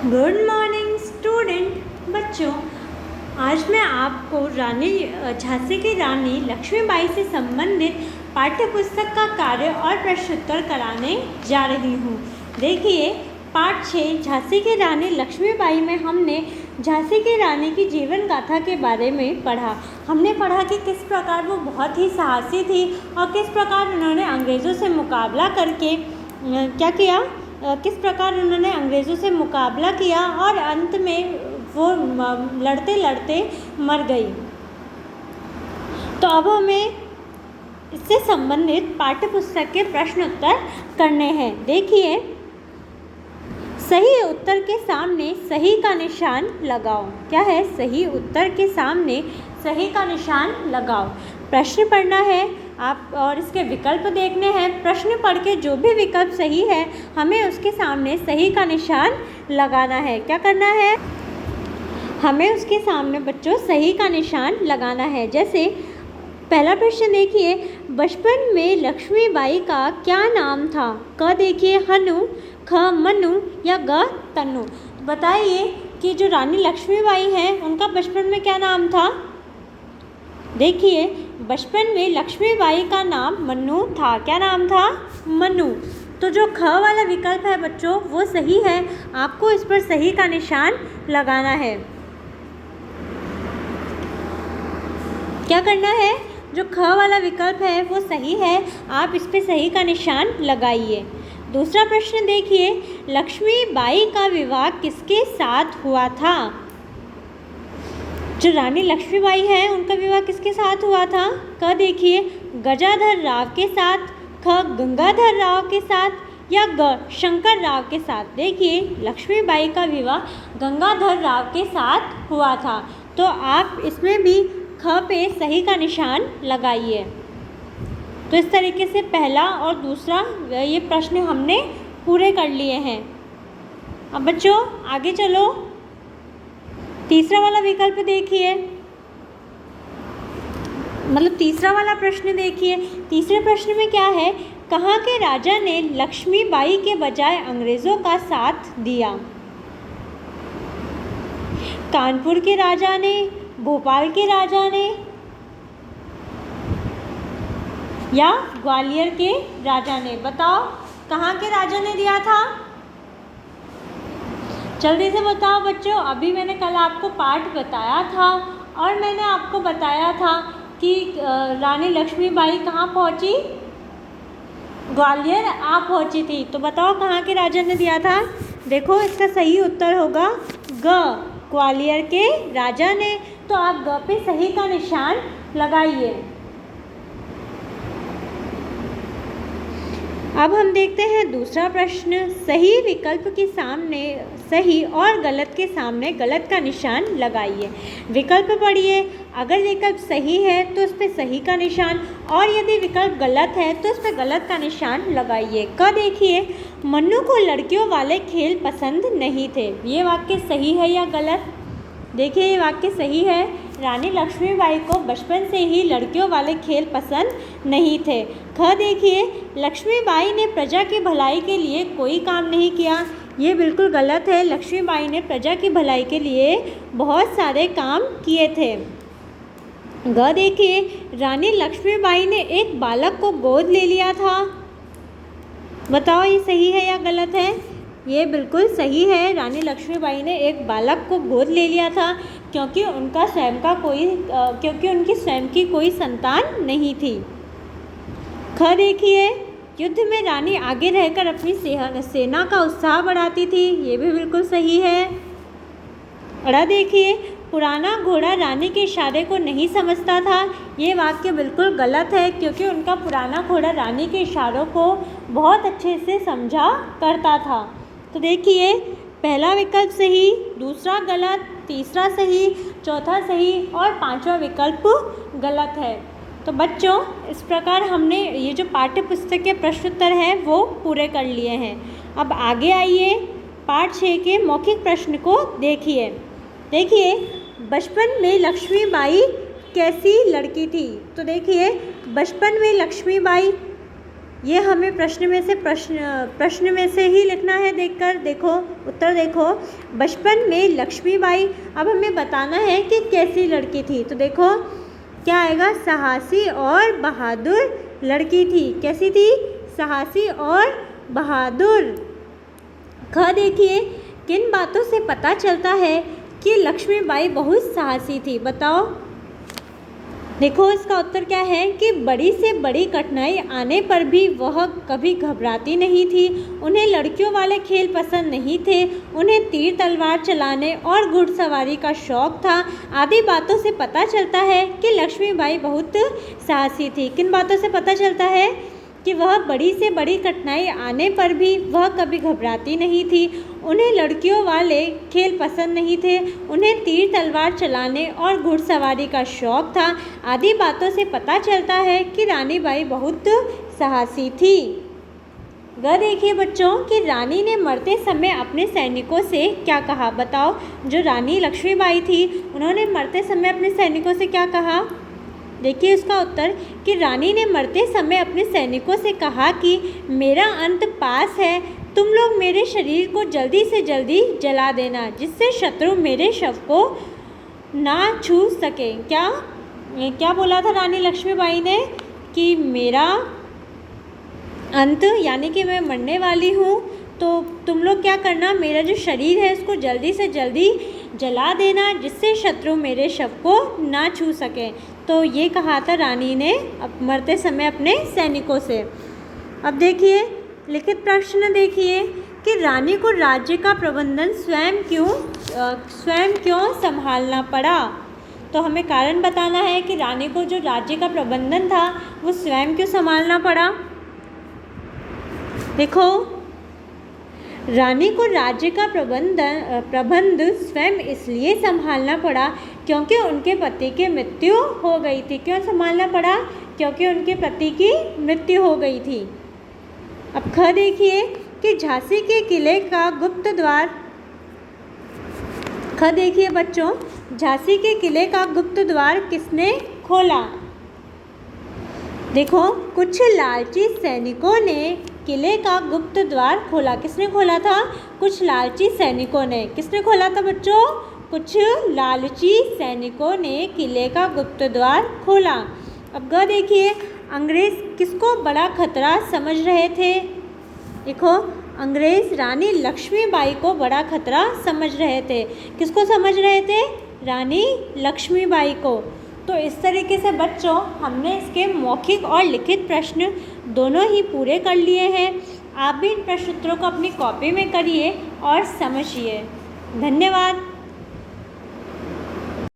Good morning student बच्चों। आज मैं आपको झांसी की रानी लक्ष्मीबाई से संबंधित पाठ्य पुस्तक का कार्य और प्रश्नोत्तर कराने जा रही हूँ। देखिए, पाठ 6 झांसी की रानी लक्ष्मीबाई में हमने झांसी की रानी की जीवन गाथा के बारे में पढ़ा। हमने पढ़ा कि किस प्रकार वो बहुत ही साहसी थी और किस प्रकार उन्होंने अंग्रेज़ों से मुकाबला करके क्या किया, किस प्रकार उन्होंने अंग्रेज़ों से मुकाबला किया और अंत में वो लड़ते लड़ते मर गई। तो अब हमें इससे संबंधित पाठ्य पुस्तक के प्रश्न उत्तर करने हैं। देखिए, सही उत्तर के सामने सही का निशान लगाओ। क्या है? सही उत्तर के सामने सही का निशान लगाओ। प्रश्न पढ़ना है आप और इसके विकल्प देखने हैं। प्रश्न पढ़ के जो भी विकल्प सही है हमें उसके सामने सही का निशान लगाना है। क्या करना है? हमें उसके सामने बच्चों सही का निशान लगाना है। जैसे पहला प्रश्न देखिए, बचपन में लक्ष्मीबाई का क्या नाम था? क देखिए हनु, ख मनु या ग तनु। बताइए कि जो रानी लक्ष्मीबाई हैं उनका बचपन में क्या नाम था? देखिए, बचपन में लक्ष्मीबाई का नाम मनु था। क्या नाम था? मनु। तो जो ख वाला विकल्प है बच्चों वो सही है। आपको इस पर सही का निशान लगाना है। क्या करना है? जो ख वाला विकल्प है वो सही है, आप इस पर सही का निशान लगाइए। दूसरा प्रश्न देखिए, लक्ष्मीबाई का विवाह किसके साथ हुआ था? जो रानी लक्ष्मीबाई है उनका विवाह किसके साथ हुआ था? क देखिए गजाधर राव के साथ, ख गंगाधर राव के साथ या ग शंकर राव के साथ। देखिए, लक्ष्मीबाई का विवाह गंगाधर राव के साथ हुआ था। तो आप इसमें भी ख पे सही का निशान लगाइए। तो इस तरीके से पहला और दूसरा ये प्रश्न हमने पूरे कर लिए हैं। अब बच्चों आगे चलो, तीसरा वाला विकल्प देखिए, मतलब तीसरा वाला प्रश्न देखिए। तीसरे प्रश्न में क्या है? कहाँ के राजा ने लक्ष्मीबाई के बजाय अंग्रेज़ों का साथ दिया? कानपुर के राजा ने, भोपाल के राजा ने या ग्वालियर के राजा ने? बताओ, कहाँ के राजा ने दिया था? जल्दी से बताओ बच्चों। अभी मैंने कल आपको पाठ बताया था और मैंने आपको बताया था कि रानी लक्ष्मीबाई कहाँ पहुँची? ग्वालियर आप पहुँची थी। तो बताओ कहाँ के राजा ने दिया था? देखो, इसका सही उत्तर होगा ग, ग्वालियर के राजा ने। तो आप ग पे सही का निशान लगाइए। अब हम देखते हैं दूसरा प्रश्न। सही विकल्प के सामने सही और गलत के सामने गलत का निशान लगाइए। विकल्प पढ़िए। अगर विकल्प सही है तो उस पर सही का निशान और यदि विकल्प गलत है तो उस पर गलत का निशान लगाइए। क देखिए, मन्नू को लड़कियों वाले खेल पसंद नहीं थे। ये वाक्य सही है या गलत? देखिए, ये वाक्य सही है। रानी लक्ष्मीबाई को बचपन से ही लड़कियों वाले खेल पसंद नहीं थे। ख देखिए, लक्ष्मीबाई ने प्रजा की भलाई के लिए कोई काम नहीं किया। ये बिल्कुल गलत है। लक्ष्मीबाई ने प्रजा की भलाई के लिए बहुत सारे काम किए थे। ग देखिए, रानी लक्ष्मीबाई ने एक बालक को गोद ले लिया था। बताओ, ये सही है या गलत है? ये बिल्कुल सही है। रानी लक्ष्मीबाई ने एक बालक को गोद ले लिया था क्योंकि उनकी स्वयं की कोई संतान नहीं थी। ख देखिए, युद्ध में रानी आगे रहकर अपनी सेना का उत्साह बढ़ाती थी। ये भी बिल्कुल सही है। अड़ा देखिए, पुराना घोड़ा रानी के इशारे को नहीं समझता था। ये वाक्य बिल्कुल गलत है क्योंकि उनका पुराना घोड़ा रानी के इशारों को बहुत अच्छे से समझा करता था। तो देखिए, पहला विकल्प सही, दूसरा गलत, तीसरा सही, चौथा सही और पांचवा विकल्प गलत है। तो बच्चों, इस प्रकार हमने ये जो पाठ्य पुस्तक के प्रश्न उत्तर हैं वो पूरे कर लिए हैं। अब आगे आइए, पाठ 6 के मौखिक प्रश्न को देखिए। देखिए, बचपन में लक्ष्मीबाई कैसी लड़की थी? तो देखिए, बचपन में लक्ष्मीबाई ये हमें प्रश्न में से ही लिखना है। देखकर देखो, उत्तर देखो। बचपन में लक्ष्मीबाई, अब हमें बताना है कि कैसी लड़की थी। तो देखो क्या आएगा, साहसी और बहादुर लड़की थी। कैसी थी, साहसी और बहादुर। ख देखिए, किन बातों से पता चलता है कि लक्ष्मीबाई बहुत साहसी थी, बताओ। देखो इसका उत्तर क्या है कि बड़ी से बड़ी कठिनाई आने पर भी वह कभी घबराती नहीं थी। उन्हें लड़कियों वाले खेल पसंद नहीं थे। उन्हें तीर तलवार चलाने और घुड़सवारी का शौक था। आदि बातों से पता चलता है कि लक्ष्मीबाई बहुत साहसी थी। किन बातों से पता चलता है कि वह बड़ी से बड़ी कठिनाई आने पर भी वह कभी घबराती नहीं थी। उन्हें लड़कियों वाले खेल पसंद नहीं थे। उन्हें तीर तलवार चलाने और घुड़सवारी का शौक था। आदि बातों से पता चलता है कि रानी बाई बहुत साहसी थी। ग देखिए बच्चों कि रानी ने मरते समय अपने सैनिकों से क्या कहा, बताओ। जो रानी लक्ष्मीबाई थी उन्होंने मरते समय अपने सैनिकों से क्या कहा। देखिए इसका उत्तर कि रानी ने मरते समय अपने सैनिकों से कहा कि मेरा अंत पास है, तुम लोग मेरे शरीर को जल्दी से जल्दी जला देना, जिससे शत्रु मेरे शव को ना छू सके। क्या बोला था रानी लक्ष्मीबाई ने कि मेरा अंत यानी कि मैं मरने वाली हूँ, तो तुम लोग क्या करना, मेरा जो शरीर है उसको जल्दी से जल्दी जला देना, जिससे शत्रु मेरे शव को ना छू सके। तो ये कहा था रानी ने मरते समय अपने सैनिकों से। अब देखिए लिखित प्रश्न देखिए कि रानी को राज्य का प्रबंधन स्वयं क्यों संभालना पड़ा। तो हमें कारण बताना है कि रानी को जो राज्य का प्रबंधन था वो स्वयं क्यों संभालना पड़ा। देखो रानी को राज्य का प्रबंध स्वयं इसलिए संभालना पड़ा क्योंकि उनके पति की मृत्यु हो गई थी। क्यों संभालना पड़ा, क्योंकि उनके पति की मृत्यु हो गई थी। अब ख देखिए कि झांसी के किले का गुप्त द्वार, ख देखिए बच्चों, झांसी के किले का गुप्त द्वार किसने खोला। देखो कुछ लालची सैनिकों ने किले का गुप्त द्वार खोला। किसने खोला था, कुछ लालची सैनिकों ने। किसने खोला था बच्चों, कुछ लालची सैनिकों ने किले का गुप्त द्वार खोला। अब ग देखिए, अंग्रेज किसको बड़ा खतरा समझ रहे थे। देखो अंग्रेज रानी लक्ष्मीबाई को बड़ा खतरा समझ रहे थे। किसको समझ रहे थे, रानी लक्ष्मीबाई को। तो इस तरीके से बच्चों हमने इसके मौखिक और लिखित प्रश्न दोनों ही पूरे कर लिए हैं। आप भी इन प्रश्नोत्तरों को अपनी कॉपी में करिए और समझिए। धन्यवाद।